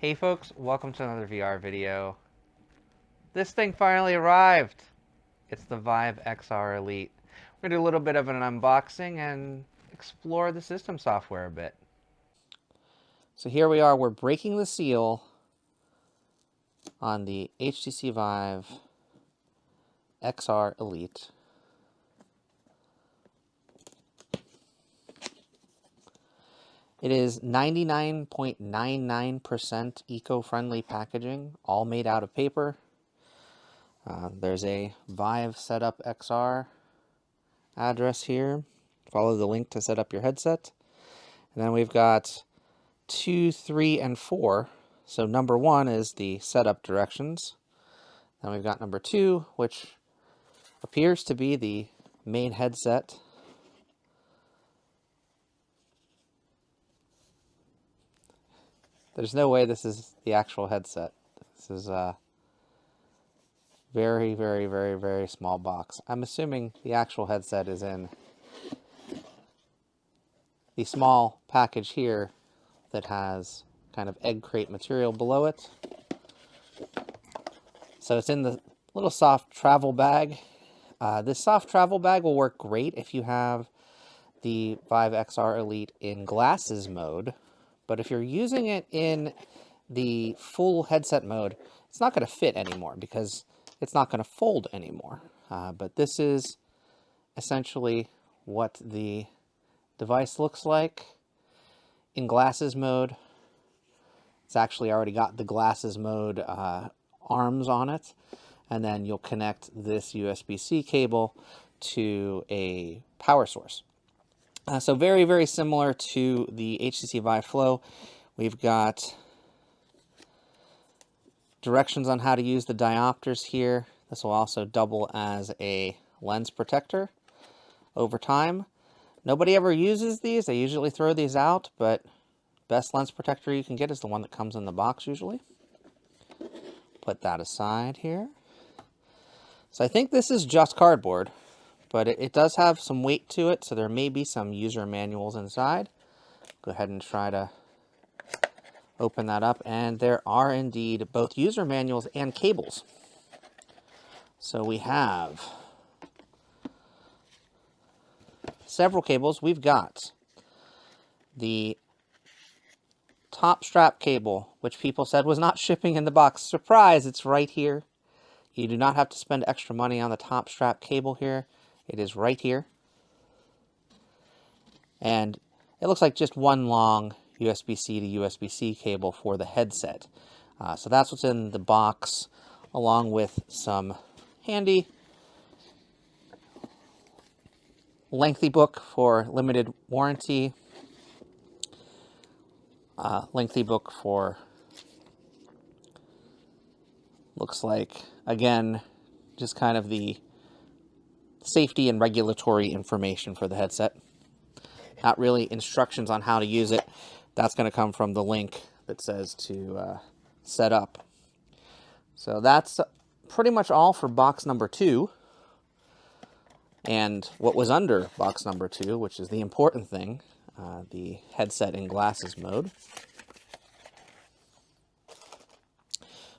Hey folks, welcome to another VR video. This thing finally arrived. It's the Vive XR Elite. We're going to do a little bit of an unboxing and explore the system software a bit. So here we are, we're breaking the seal on the HTC VIVE XR Elite. It is 99.99% eco-friendly packaging, all made out of paper. There's a Vive Setup XR address here. Follow the link to set up your headset. And then we've got 2, 3, and 4. So number 1 is the setup directions. Then we've got number 2, which appears to be the main headset. There's no way this is the actual headset. This is a very, very, very, very small box. I'm assuming the actual headset is in the small package here that has kind of egg crate material below it. So it's in the little soft travel bag. This soft travel bag will work great if you have the Vive XR Elite in glasses mode, but if you're using it in the full headset mode, it's not going to fit anymore because it's not going to fold anymore. But this is essentially what the device looks like in glasses mode. It's actually already got the glasses mode arms on it, and then you'll connect this USB-C cable to a power source. So very, very similar to the HTC Vive Flow. We've got directions on how to use the diopters here. This will also double as a lens protector over time. Nobody ever uses these. They usually throw these out, but best lens protector you can get is the one that comes in the box usually. Put that aside here. So I think this is just cardboard, but it does have some weight to it, so there may be some user manuals inside. Go ahead and try to open that up, and there are indeed both user manuals and cables. So we have several cables. We've got the top strap cable, which people said was not shipping in the box. Surprise, it's right here. You do not have to spend extra money on the top strap cable here. It is right here. And it looks like just one long USB-C to USB-C cable for the headset. So that's what's in the box, along with some handy lengthy book for limited warranty, lengthy book for, looks like, again, just kind of the safety and regulatory information for the headset. Not really instructions on how to use it. That's going to come from the link that says to set up. So that's pretty much all for box number 2. And what was under box number 2, which is the important thing, the headset in glasses mode.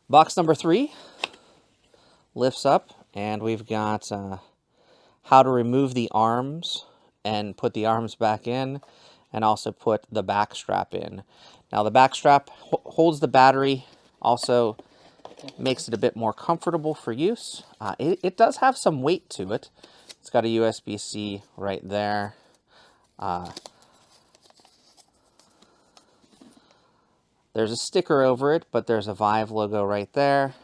Box number 3 lifts up, and we've got how to remove the arms and put the arms back in, and also put the back strap in. Now the back strap holds the battery, also makes it a bit more comfortable for use. It does have some weight to it. It's got a USB-C right there. There's a sticker over it, but there's a Vive logo right there.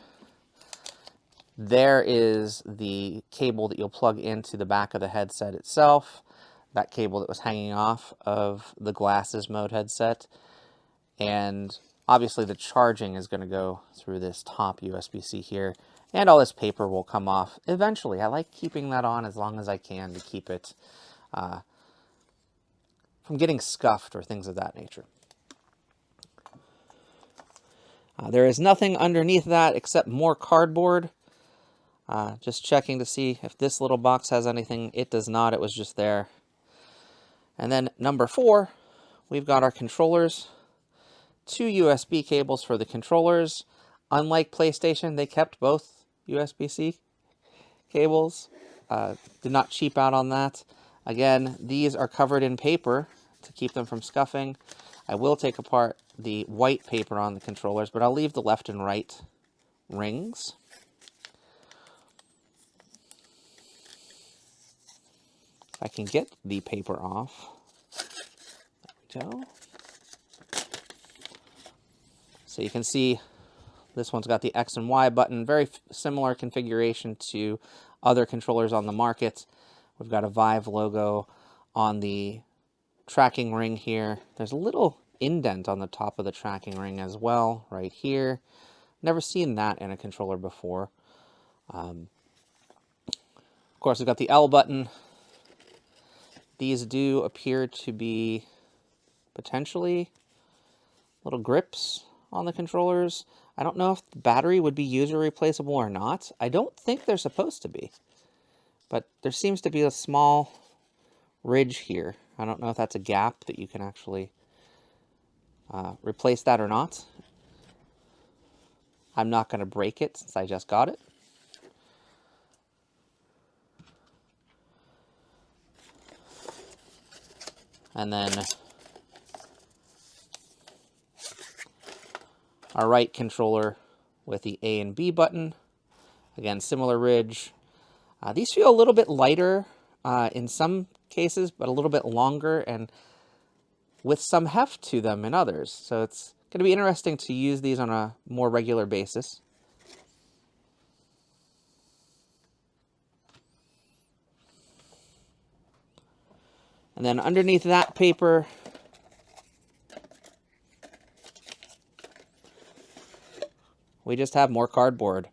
There is the cable that you'll plug into the back of the headset itself. That cable that was hanging off of the glasses mode headset. And obviously the charging is going to go through this top USB-C here. And all this paper will come off eventually. I like keeping that on as long as I can to keep it from getting scuffed or things of that nature. There is nothing underneath that except more cardboard. Just checking to see if this little box has anything. It does not. It was just there. And then number 4, we've got our controllers. 2 USB cables for the controllers. Unlike PlayStation, they kept both USB-C cables. Did not cheap out on that. Again, these are covered in paper to keep them from scuffing. I will take apart the white paper on the controllers, but I'll leave the left and right rings. I can get the paper off. There we go. So you can see this one's got the X and Y button, very similar configuration to other controllers on the market. We've got a Vive logo on the tracking ring here. There's a little indent on the top of the tracking ring as well, right here. Never seen that in a controller before. Of course, we've got the L button. These do appear to be potentially little grips on the controllers. I don't know if the battery would be user replaceable or not. I don't think they're supposed to be. But there seems to be a small ridge here. I don't know if that's a gap that you can actually replace that or not. I'm not going to break it since I just got it. And then our right controller with the A and B button. Again, similar ridge. These feel a little bit lighter in some cases, but a little bit longer and with some heft to them in others. So it's going to be interesting to use these on a more regular basis. And then underneath that paper, we just have more cardboard.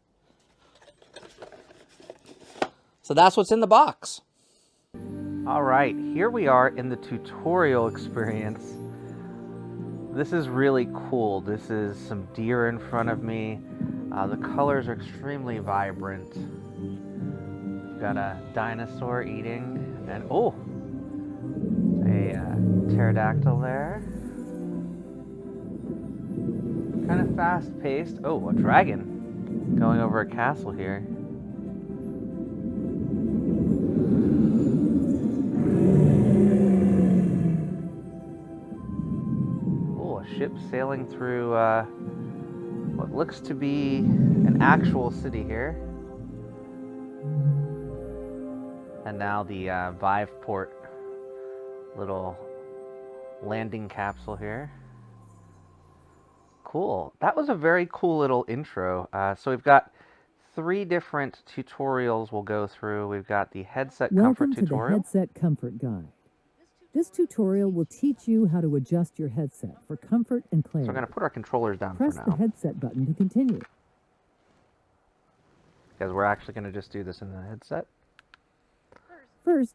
So that's what's in the box. All right, here we are in the tutorial experience. This is really cool. This is some deer in front of me. The colors are extremely vibrant. We've got a dinosaur eating, and oh, a pterodactyl there. Kind of fast-paced. Oh, a dragon going over a castle here. Oh, a ship sailing through what looks to be an actual city here. And now the Viveport little landing capsule here. Cool. That was a very cool little intro. So we've got 3 different tutorials we'll go through. We've got the headset comfort tutorial. Welcome to the Headset Comfort Guide. This tutorial will teach you how to adjust your headset for comfort and clarity. So we're going to put our controllers down Press for now. the headset button to continue. Because we're actually going to just do this in the headset. First,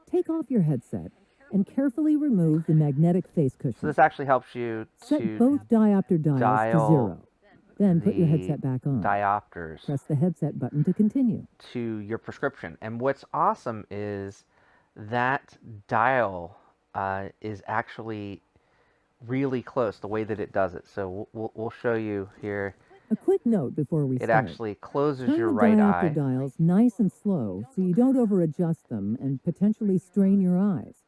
take off your headset and carefully remove the magnetic face cushion. So this actually helps you Set to both diopter dials to dial 0. Then put your headset back on. diopters Press the headset button to continue. to your prescription. And what's awesome is that dial is actually really close the way that it does it. So we'll show you here. A quick note before we It start. actually closes Turn your the right diopter eye. dials nice and slow so you don't over-adjust them and potentially strain your eyes.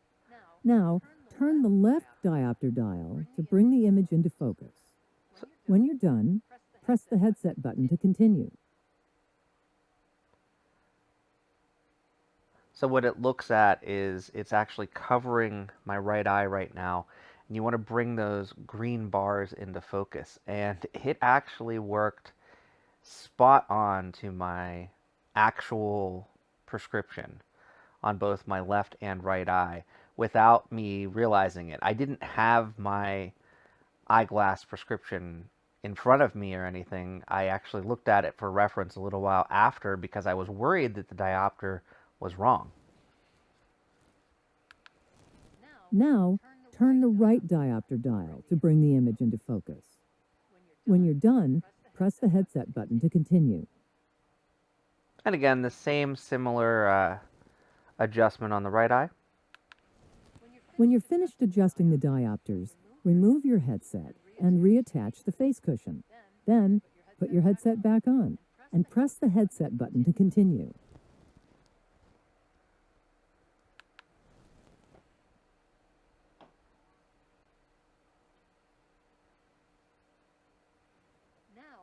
Now, turn the left diopter dial to bring the image into focus. When you're done, press the headset button to continue. So what it looks at is it's actually covering my right eye right now. And you want to bring those green bars into focus. And it actually worked spot on to my actual prescription on both my left and right eye without me realizing it. I didn't have my eyeglass prescription in front of me or anything. I actually looked at it for reference a little while after because I was worried that the diopter was wrong. Now, turn the right diopter dial to bring the image into focus. When you're done, press the headset button to continue. And again, the same similar adjustment on the right eye. When you're finished adjusting the diopters, remove your headset and reattach the face cushion. Then, put your headset back on and press the headset button to continue.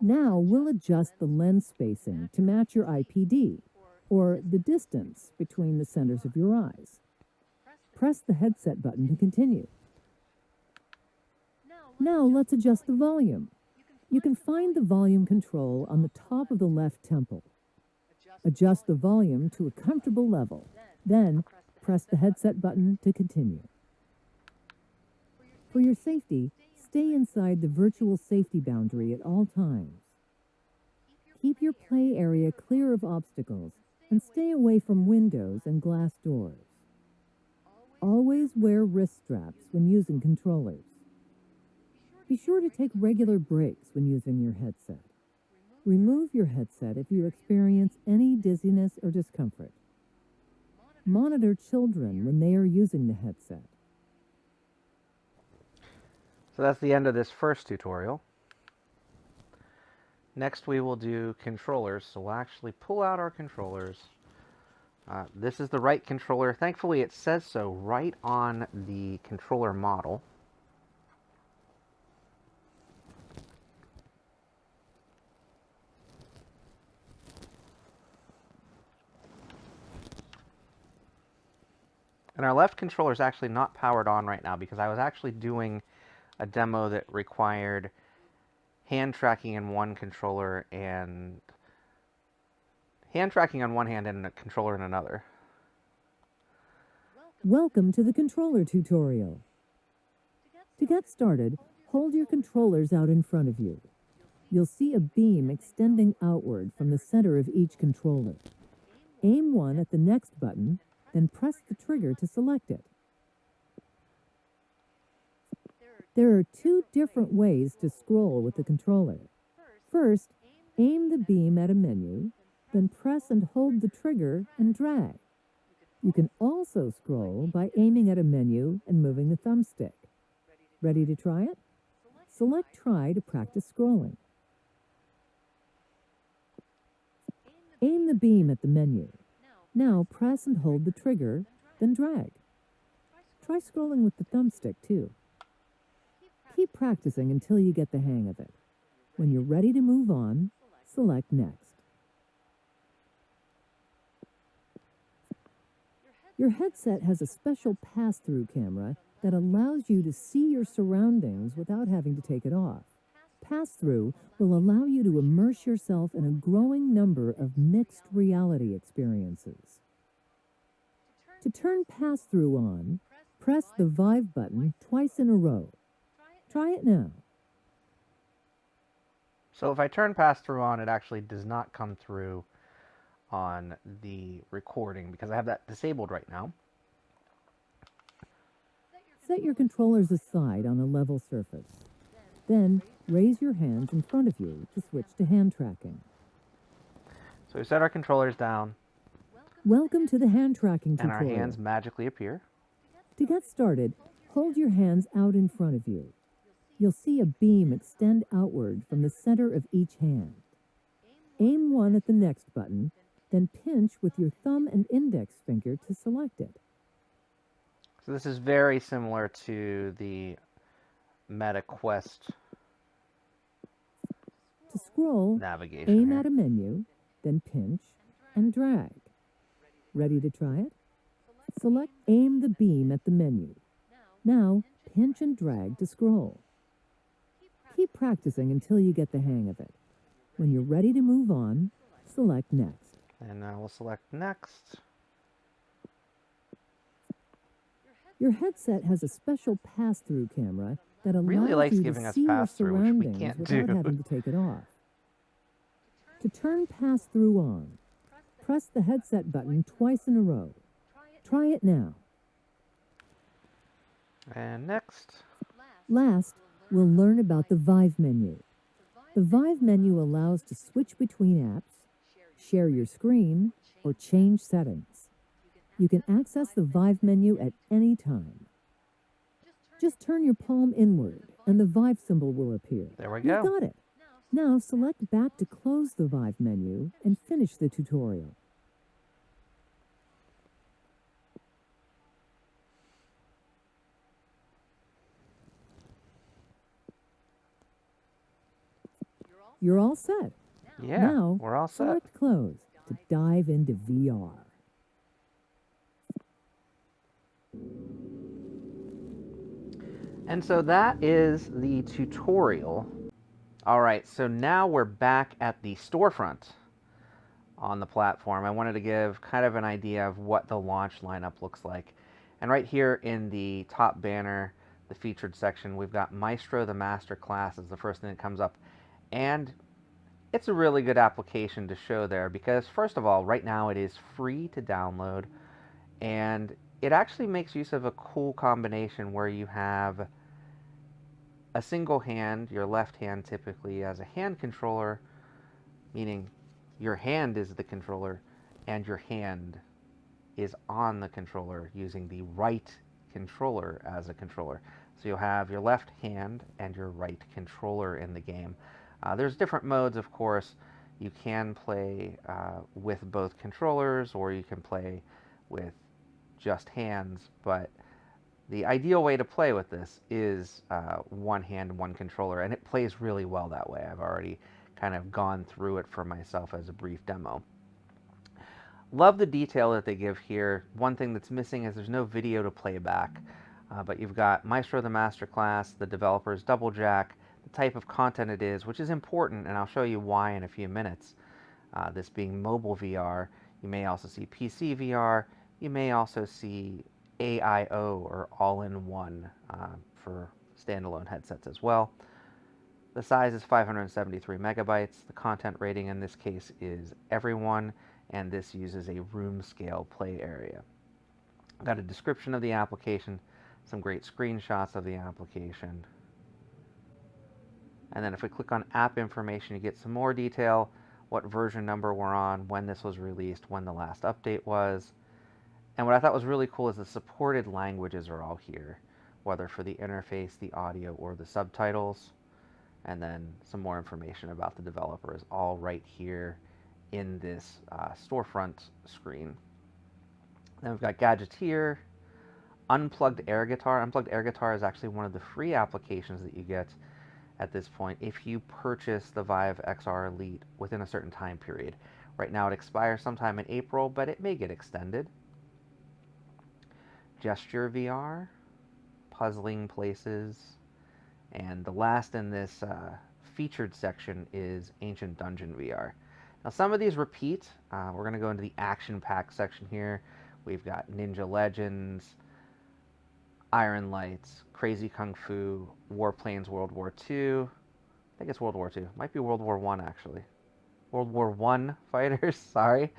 Now we'll adjust the lens spacing to match your IPD, or the distance between the centers of your eyes. Press the headset button to continue. Now let's adjust the volume. You can find the volume control on the top of the left temple. Adjust the volume to a comfortable level. Then, press the headset button to continue. For your safety, stay inside the virtual safety boundary at all times. Keep your play area clear of obstacles and stay away from windows and glass doors. Always wear wrist straps when using controllers. Be sure to take regular breaks when using your headset. Remove your headset if you experience any dizziness or discomfort. Monitor children when they are using the headset. So that's the end of this first tutorial. Next we will do controllers. So we'll actually pull out our controllers. This is the right controller. Thankfully it says so right on the controller model. And our left controller is actually not powered on right now because I was actually doing a demo that required hand tracking in one controller and hand tracking on one hand and a controller in another. Welcome to the controller tutorial. To get started, hold your controllers out in front of you. You'll see a beam extending outward from the center of each controller. Aim one at the next button, then press the trigger to select it. There are two different ways to scroll with the controller. First, aim the beam at a menu, then press and hold the trigger and drag. You can also scroll by aiming at a menu and moving the thumbstick. Ready to try it? Select Try to practice scrolling. Aim the beam at the menu. Now press and hold the trigger, then drag. Try scrolling with the thumbstick too. Keep practicing until you get the hang of it. When you're ready to move on, select Next. Your headset has a special pass-through camera that allows you to see your surroundings without having to take it off. Pass-through will allow you to immerse yourself in a growing number of mixed reality experiences. To turn pass-through on, press the VIVE button twice in a row. Try it now. So if I turn pass-through on, it actually does not come through on the recording because I have that disabled right now. Set your controllers aside on a level surface. Then, raise your hands in front of you to switch to hand tracking. So we set our controllers down. Welcome to the hand tracking and tutorial. our hands magically appear. To get started, hold your hands out in front of you. You'll see a beam extend outward from the center of each hand. Aim one at the next button, then pinch with your thumb and index finger to select it. So this is very similar to the Meta Quest To scroll, navigation. aim here. at a menu, then pinch and drag. Ready to try it? Select Aim the beam at the menu. Now, pinch and drag to scroll. Keep practicing until you get the hang of it. When you're ready to move on, select Next. And now we'll select Next. Your headset has a special pass-through camera that allows Really likes you giving to us see your pass-through, which we surroundings can't without do. having to take it off. To turn pass-through on, press the headset button twice in a row. Try it now. And Next. Last, we'll learn about the VIVE menu. The VIVE menu allows to switch between apps, share your screen, or change settings. You can access the VIVE menu at any time. Just turn your palm inward and the Vive symbol will appear. There we You've go. got it. Now select back to close the Vive menu and finish the tutorial. You're all set. Yeah, Now, we're all set. select Close to dive into VR. And so that is the tutorial. All right, so now we're back at the storefront on the platform. I wanted to give kind of an idea of what the launch lineup looks like. And right here in the top banner, the featured section, we've got Maestro the Master Class is the first thing that comes up. And it's a really good application to show there because, first of all, right now it is free to download. And it actually makes use of a cool combination where you have a single hand, your left hand typically as a hand controller, meaning your hand is the controller and your hand is on the controller using the right controller as a controller. So you'll have your left hand and your right controller in the game. There's different modes, of course. You can play with both controllers or you can play with just hands, but the ideal way to play with this is one hand, one controller, and it plays really well that way. I've already kind of gone through it for myself as a brief demo. Love the detail that they give here. One thing that's missing is there's no video to play back, but you've got Maestro the Masterclass, the developer's Double Jack, the type of content it is, which is important, and I'll show you why in a few minutes. This being mobile VR, you may also see PC VR, you may also see AIO or all-in-one for standalone headsets as well. The size is 573 megabytes. The content rating in this case is everyone, and this uses a room scale play area. I've got a description of the application, some great screenshots of the application. And then if we click on app information, you get some more detail, what version number we're on, when this was released, when the last update was. And what I thought was really cool is the supported languages are all here, whether for the interface, the audio, or the subtitles. And then some more information about the developer is all right here in this storefront screen. Then we've got gadgets here. Unplugged air guitar. Unplugged air guitar is actually one of the free applications that you get at this point if you purchase the Vive XR Elite within a certain time period. Right now it expires sometime in April, but it may get extended. Gesture VR, puzzling places, and the last in this featured section is Ancient Dungeon VR. Now some of these repeat. We're going to go into the action-packed section here. We've got Ninja Legends, Iron Lights, Crazy Kung Fu, Warplanes World War II. I think it's World War II. Might be World War I, actually. World War I fighters, sorry.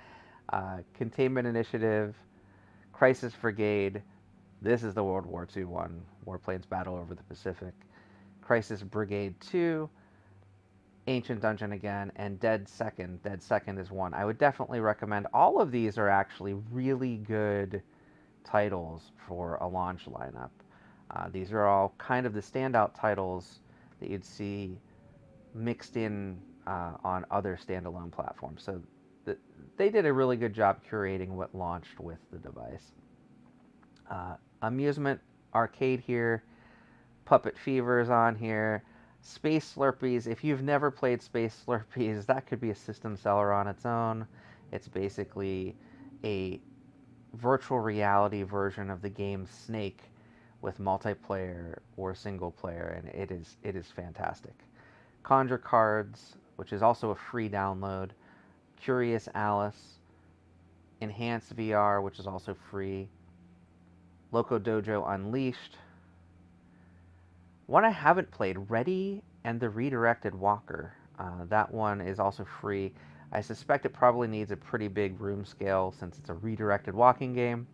Containment Initiative, Crisis Brigade. This is the World War II one. Warplanes Battle over the Pacific. Crisis Brigade 2, Ancient Dungeon again, and Dead Second. Dead Second is one. I would definitely recommend. All of these are actually really good titles for a launch lineup. These are all kind of the standout titles that you'd see mixed in on other standalone platforms. So they did a really good job curating what launched with the device. Amusement Arcade here. Puppet Fever is on here. Space Slurpees. If you've never played Space Slurpees, that could be a system seller on its own. It's basically a virtual reality version of the game Snake with multiplayer or single player, and it is fantastic. Conjure Cards, which is also a free download. Curious Alice. Enhanced VR, which is also free. Loco Dojo Unleashed. One I haven't played, Ready and the Redirected Walker. That one is also free. I suspect it probably needs a pretty big room scale since it's a redirected walking game.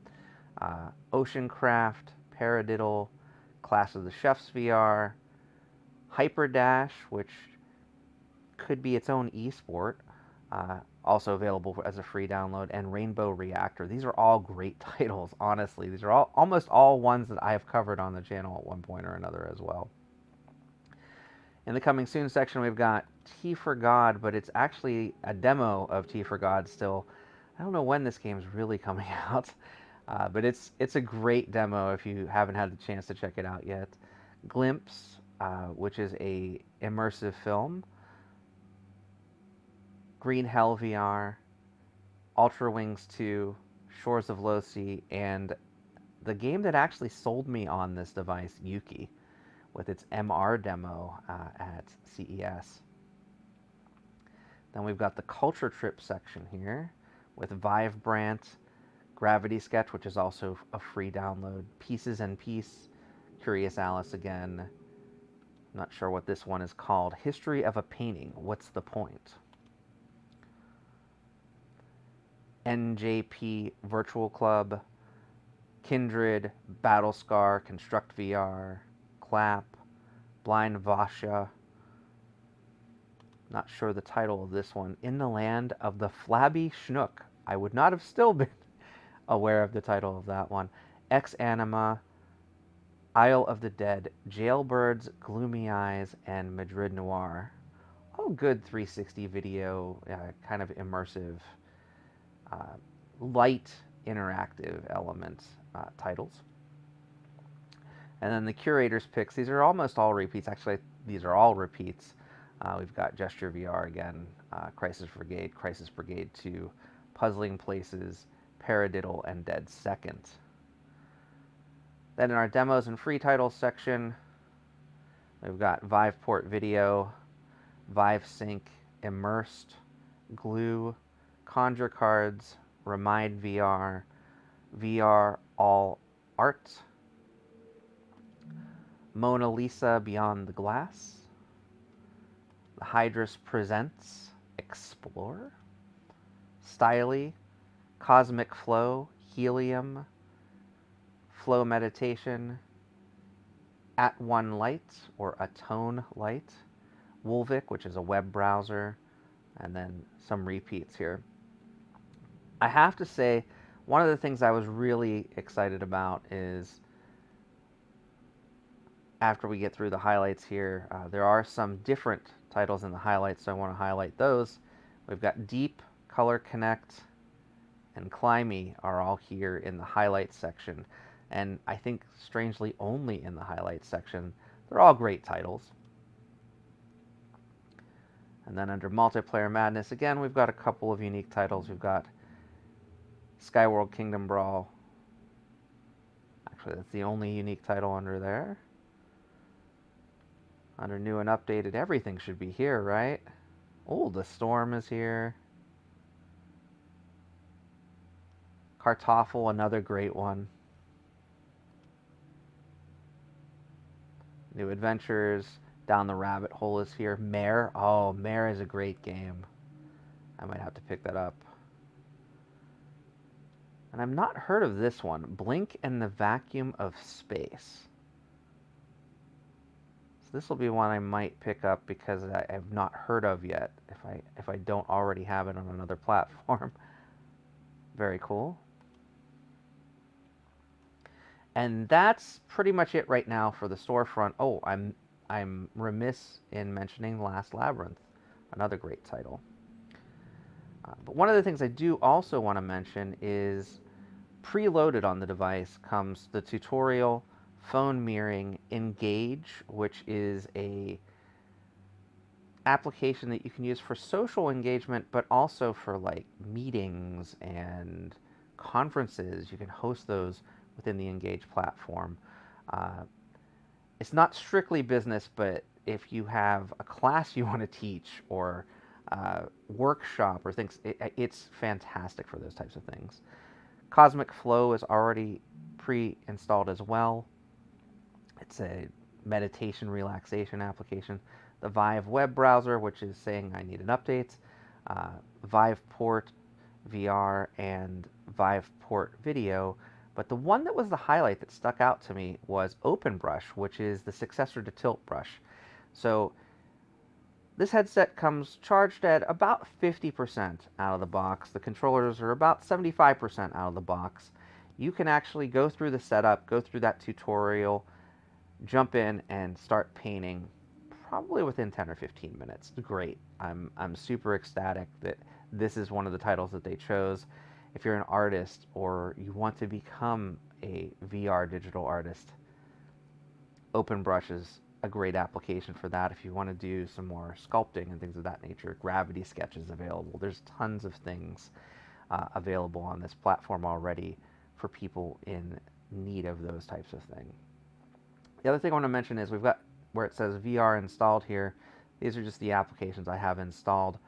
Oceancraft, Paradiddle, Clash of the Chefs VR, Hyper Dash, which could be its own esport, also available as a free download, and Rainbow Reactor. These are all great titles, honestly. These are almost all ones that I have covered on the channel at one point or another as well. In the coming soon section, we've got T for God, but it's actually a demo of T for God still. I don't know when this game's really coming out, but it's a great demo if you haven't had the chance to check it out yet. Glimpse, which is a immersive film. Green Hell VR, Ultra Wings 2, Shores of Losi, and the game that actually sold me on this device, Yuki, with its MR demo at CES. Then we've got the Culture Trip section here with Vive Brant, Gravity Sketch, which is also a free download, Pieces and Peace, Curious Alice again. Not sure what this one is called. History of a Painting. What's the point? NJP Virtual Club, Kindred, Battlescar, Construct VR, Clap, Blind Vasha. Not sure the title of this one. In the Land of the Flabby Schnook. I would not have still been aware of the title of that one. Ex Anima, Isle of the Dead, Jailbirds, Gloomy Eyes, and Madrid Noir. All good 360 video, kind of immersive, light interactive element titles. And then the Curator's Picks. These are almost all repeats. Actually, these are all repeats. We've got Gesture VR again, Crisis Brigade 2, Puzzling Places, Paradiddle, and Dead Second. Then in our demos and free titles section, we've got Viveport Video, Vive Sync, Immersed, Glue, Conjure Cards, Remind VR, VR All Art, Mona Lisa Beyond the Glass, The Hydrus Presents, Explore, Styly, Cosmic Flow, Helium, Flow Meditation, At One Light, or Atone Light, Wolvik, which is a web browser, and then some repeats here. I have to say, one of the things I was really excited about is, after we get through the highlights here, there are some different titles in the highlights, so I want to highlight those. We've got Deep, Color Connect, and Climby are all here in the highlights section, and I think strangely only in the highlights section. They're all great titles. And then under Multiplayer Madness, again, we've got a couple of unique titles. We've got Skyworld Kingdom Brawl. Actually, that's the only unique title under there. Under New and Updated, everything should be here, right? Oh, The Storm is here. Kartoffel, another great one. New Adventures, Down the Rabbit Hole is here. Mare, oh, Mare is a great game. I might have to pick that up. And I've not heard of this one, Blink and the Vacuum of Space. So this will be one I might pick up because I have not heard of yet, if I don't already have it on another platform. Very cool. And that's pretty much it right now for the storefront. Oh, I'm remiss in mentioning Last Labyrinth, another great title. But one of the things I do also want to mention is preloaded on the device comes the tutorial phone mirroring Engage, which is a application that you can use for social engagement, but also for like meetings and conferences. You can host those within the Engage platform. It's not strictly business, but if you have a class you want to teach or workshop or things, it's fantastic for those types of things. Cosmic Flow is already pre-installed as well. It's a meditation relaxation application. The Vive web browser, which is saying I need an update. Viveport VR and Viveport Video. But the one that was the highlight that stuck out to me was OpenBrush, which is the successor to Tilt Brush. So this headset comes charged at about 50% out of the box. The controllers are about 75% out of the box. You can actually go through the setup, go through that tutorial, jump in and start painting probably within 10 or 15 minutes. Great. I'm super ecstatic that this is one of the titles that they chose. If you're an artist or you want to become a VR digital artist, OpenBrush is a great application for that. If you want to do some more sculpting and things of that nature, Gravity Sketch is available. There's tons of things available on this platform already for people in need of those types of things. The other thing I want to mention is we've got where it says VR installed here. These are just the applications I have installed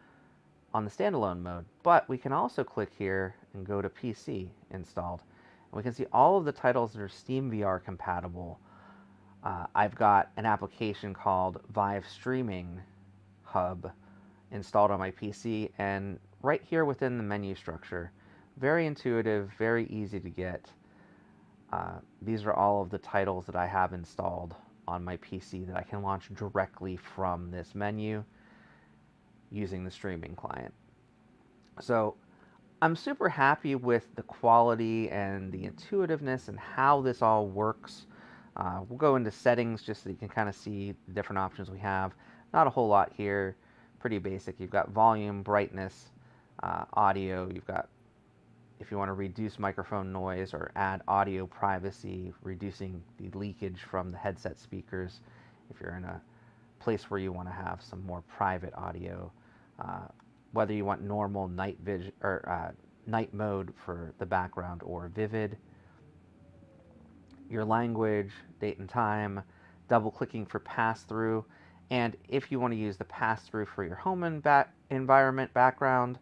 on the standalone mode, but we can also click here and go to PC installed. And we can see all of the titles that are Steam VR compatible. I've got an application called Vive Streaming Hub installed on my PC, and right here within the menu structure, very intuitive, very easy to get. These are all of the titles that I have installed on my PC that I can launch directly from this menu using the streaming client. So I'm super happy with the quality and the intuitiveness and how this all works. We'll go into settings just so you can kind of see the different options we have. Not a whole lot here, pretty basic. You've got volume, brightness, audio. You've got, if you want to reduce microphone noise or add audio privacy, reducing the leakage from the headset speakers. If you're in a place where you want to have some more private audio, whether you want normal night vision or night mode for the background or vivid, your language, date and time, double clicking for pass through, and if you want to use the pass through for your home and environment background.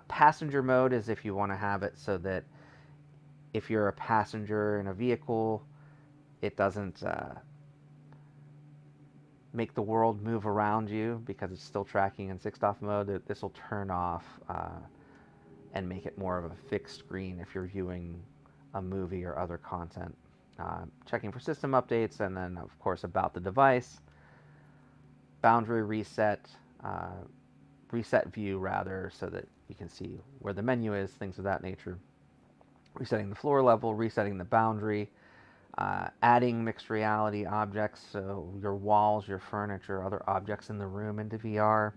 Passenger mode is if you want to have it so that if you're a passenger in a vehicle, it doesn't make the world move around you because it's still tracking in 6-off mode. This will turn off and make it more of a fixed screen if you're viewing a movie or other content. Checking for system updates, and then of course about the device. Boundary reset, reset view rather, so that you can see where the menu is, things of that nature. Resetting the floor level, resetting the boundary, adding mixed reality objects, so your walls, your furniture, other objects in the room into VR.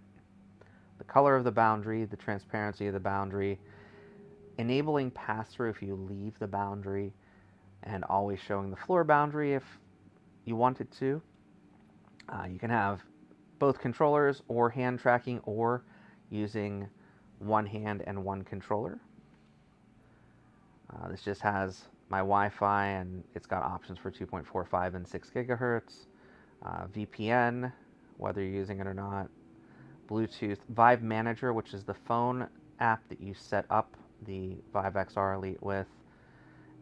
The color of the boundary, the transparency of the boundary, enabling pass-through if you leave the boundary, and always showing the floor boundary if you wanted to. You can have both controllers or hand tracking, or using one hand and one controller. This just has my Wi-Fi, and it's got options for 2.45 and 6 gigahertz. VPN, whether you're using it or not. Bluetooth. Vive Manager, which is the phone app that you set up the Vive XR Elite with.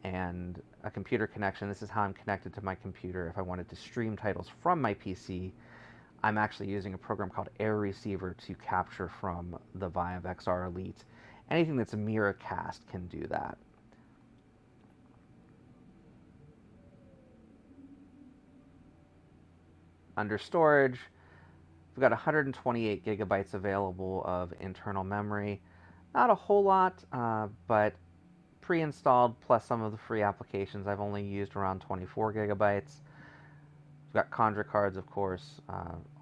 And a computer connection. This is how I'm connected to my computer. If I wanted to stream titles from my PC, I'm actually using a program called Air Receiver to capture from the Vive XR Elite. Anything that's a Miracast can do that. Under storage, we've got 128 gigabytes available of internal memory. Not a whole lot, but pre-installed plus some of the free applications, I've only used around 24 gigabytes. We've got Conjure cards, of course,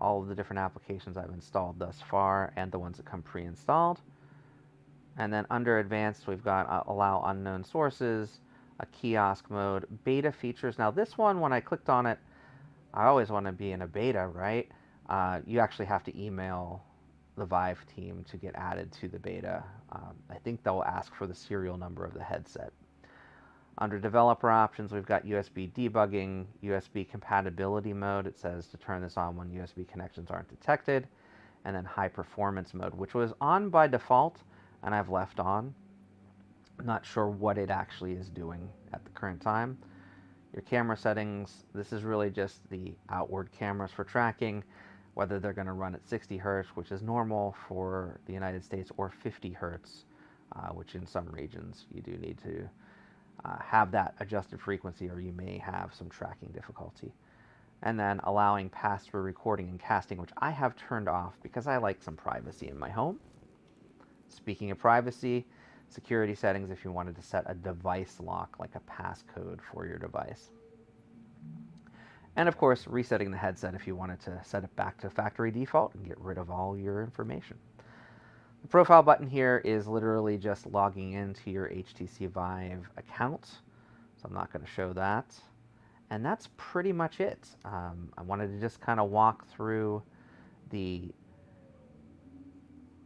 all of the different applications I've installed thus far, and the ones that come pre-installed. And then under advanced, we've got allow unknown sources, a kiosk mode, beta features. Now this one, when I clicked on it, I always want to be in a beta, right? You actually have to email the Vive team to get added to the beta. I think they'll ask for the serial number of the headset. Under developer options, we've got USB debugging, USB compatibility mode. It says to turn this on when USB connections aren't detected. And then high performance mode, which was on by default, and I've left on. I'm not sure what it actually is doing at the current time. Your camera settings, this is really just the outward cameras for tracking, whether they're going to run at 60 hertz, which is normal for the United States, or 50 hertz, which in some regions you do need to have that adjusted frequency, or you may have some tracking difficulty. And then allowing pass-through recording and casting, which I have turned off because I like some privacy in my home. Speaking of privacy, security settings if you wanted to set a device lock, like a passcode for your device. And of course, resetting the headset if you wanted to set it back to factory default and get rid of all your information. The profile button here is literally just logging into your HTC VIVE account, so I'm not going to show that. And that's pretty much it. I wanted to just kind of walk through the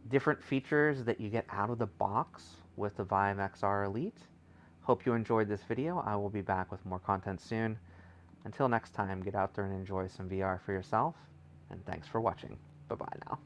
different features that you get out of the box with the Vive XR Elite. Hope you enjoyed this video. I will be back with more content soon. Until next time, get out there and enjoy some VR for yourself, and thanks for watching. Bye-bye now.